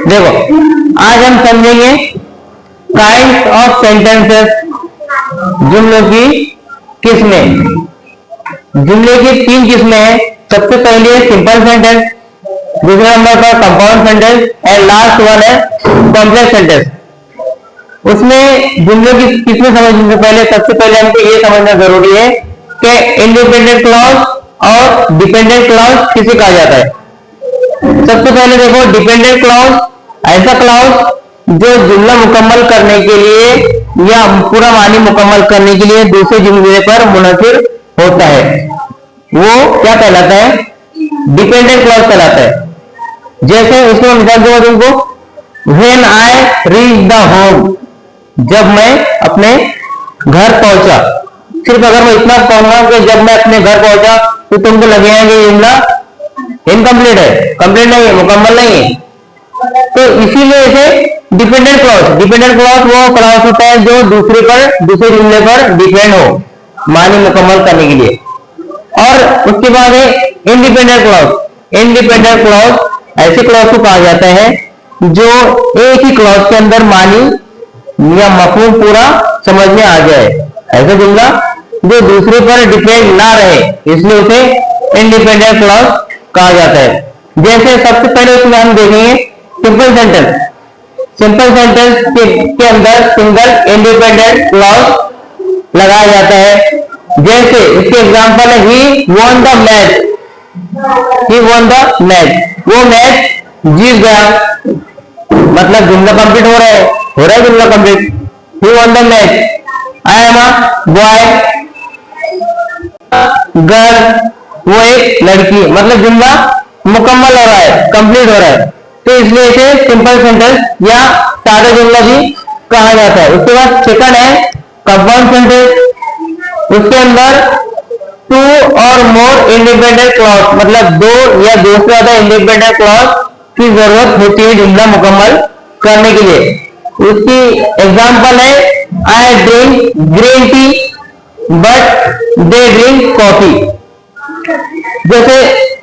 देखो आज हम समझेंगे काइंड्स ऑफ सेंटेंसेस, जुमलों की किस्में। जुमले की 3 किस्में हैं। सबसे पहली है सिंपल सेंटेंस, दूसरे नंबर पर compound sentence and last one है कॉम्प्लेक्स सेंटेंस। उसमें जुमले की किस्में समझने से पहले सबसे पहले हमको ये समझना जरूरी है कि इंडिपेंडेंट क्लॉज और डिपेंडेंट क्लॉज किसे कहा जाता है। सबसे पहले देखो, डिपेंडेंट क्लॉज ऐसा क्लॉज जो जुमला मुकम्मल करने के लिए या पूरा मानी मुकम्मल करने के लिए दूसरे जुमले पर मुनसिर होता है, वो क्या कहलाता है? डिपेंडेंट क्लॉज कहलाता है। जैसे उसमें मिसाल दूंगा तुमको, when I reach the home, जब मैं अपने घर पहुंचा। सिर्फ अगर मैं इतना कहूंगा कि जब मैं अपने घर पहुंचा, तो तुमको लगेगा कि जुमला इनकम्प्लीट है, कंप्लीट नहीं है, मुकम्मल नहीं है। तो इसीलिए इसे डिपेंडेंट क्लॉज वो क्लॉज होता है जो दूसरे जुमले पर डिपेंड हो मानी मुकम्मल करने के लिए। और उसके बाद है इंडिपेंडेंट क्लॉज। इंडिपेंडेंट क्लॉज ऐसे क्लॉज को कहा जाता है जो एक ही क्लॉज के अंदर मानी या मफहूम पूरा समझ में आ जाए। ऐसा जुमला जो दूसरे पर डिपेंड ना रहे, इसलिए उसे इंडिपेंडेंट क्लॉज कहा जाता है। जैसे सबसे पहले उसमें हम देखेंगे सिंपल सेंटेंस। सिंपल सेंटेंस के अंदर सिंगल इंडिपेंडेंट क्लॉज लगाया जाता है। जैसे इसके एग्जांपल है he won the match, he won the match, वो मैच जीत गया। मतलब जुमला कंप्लीट हो रहा है जुमला complete. He won the match, I am a boy, girl, वो एक लड़की, मतलब जुमला मुकम्मल हो रहा है, कंप्लीट हो रहा है। तो इसलिए इसे सिंपल सेंटेंस या सादा जुमला भी कहा जाता है। उसके बाद सेकंड है कंपाउंड सेंटेंस। उसके अंदर 2 और मोर इंडिपेंडेंट क्लॉज, मतलब 2 या 2 से ज्यादा इंडिपेंडेंट क्लॉज की जरूरत होती है जुमला मुकम्मल करने के लिए। उसकी एग्जांपल है I drink green tea but they drink coffee. जैसे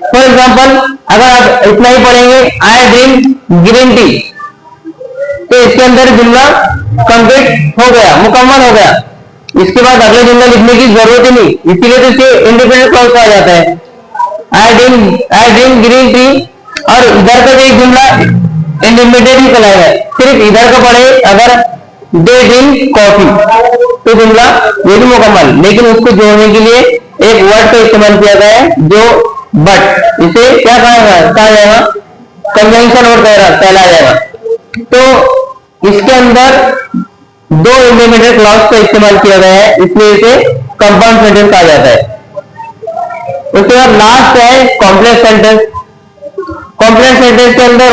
फॉर एग्जांपल अगर आप इतना ही पढ़ेंगे आई ड्रिंक ग्रीन टी, तो इसके अंदर जुमला कंप्लीट हो गया, मुकम्मल हो गया। इसके बाद अगले जुमला लिखने की जरूरत ही नहीं, इसीलिए तो इसे इंडिपेंडेंट क्लॉज कहा जाता है। आई ड्रिंक ग्रीन टी, और इधर का एक जुमला इंडिपेंडेंट ही कहलाएगा। सिर्फ इधर का पढ़े अगर दे ड्रिंक कॉफी, तो जुमला ये भी मुकम्मल। लेकिन उसको जोड़ने के लिए एक वर्ड का इस्तेमाल किया गया है जो बट, इसे क्या कहा जाएगा? कंजंक्शन वर्ड कहलाया जाएगा। तो इसके अंदर 2 इंडिपेंडेंट क्लॉज का इस्तेमाल किया गया है, इसलिए इसे कंपाउंड सेंटेंस कहा जाता है। उसके बाद लास्ट है कॉम्प्लेक्स सेंटेंस। कॉम्प्लेक्स सेंटेंस के अंदर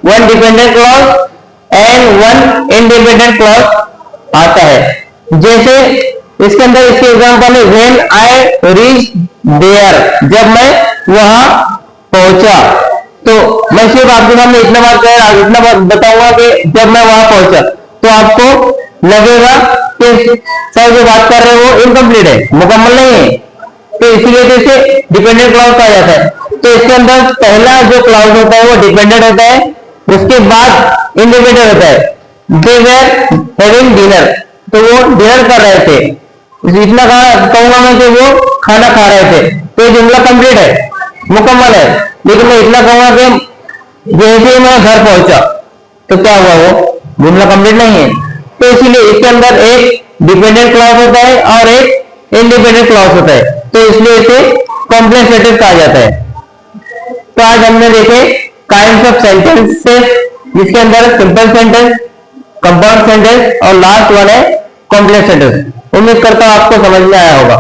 one dependent clause and 1 independent clause आता है। जैसे इसके अंदर इसके एग्जांपल है व्हेन आई रीच देयर, जब मैं वहां पहुंचा। तो मैं सिर्फ आपके सामने इतना बात बताऊंगा कि जब मैं वहां पहुंचा, तो आपको लगेगा कि सर जो बात कर रहे हैं वो इनकम्प्लीट है, मुकम्मल नहीं है। तो इसीलिए तो इसे डिपेंडेंट क्लॉज कहा जाता है। तो इसके अंदर पहला जो क्लॉज होता है वो डिपेंडेंट होता है, उसके बाद इंडिपेंडेंट होता है। दे वर हैविंग डिनर, तो वो डिनर कर रहे थे। इतना कहूंगा मैं कि वो खाना खा रहे थे, तो जुमला कंप्लीट है, मुकम्मल है। लेकिन मैं इतना कहूंगा कि जैसे मैं घर पहुंचा, तो क्या हुआ? वो जुमला कंप्लीट नहीं है। तो इसीलिए इसके अंदर एक डिपेंडेंट क्लॉज होता है और एक इंडिपेंडेंट क्लॉज होता है, तो इसलिए इसे कॉम्प्लेक्स सेंटेंस कहा जाता है। तो आज हमने देखे काइंड्स ऑफ सेंटेंसेस, जिसके अंदर सिंपल सेंटेंस, कंपाउंड सेंटेंस और लास्ट वन है कॉम्प्लेक्स सेंटेंस। उम्मीद करता हूं आपको समझ में आया होगा।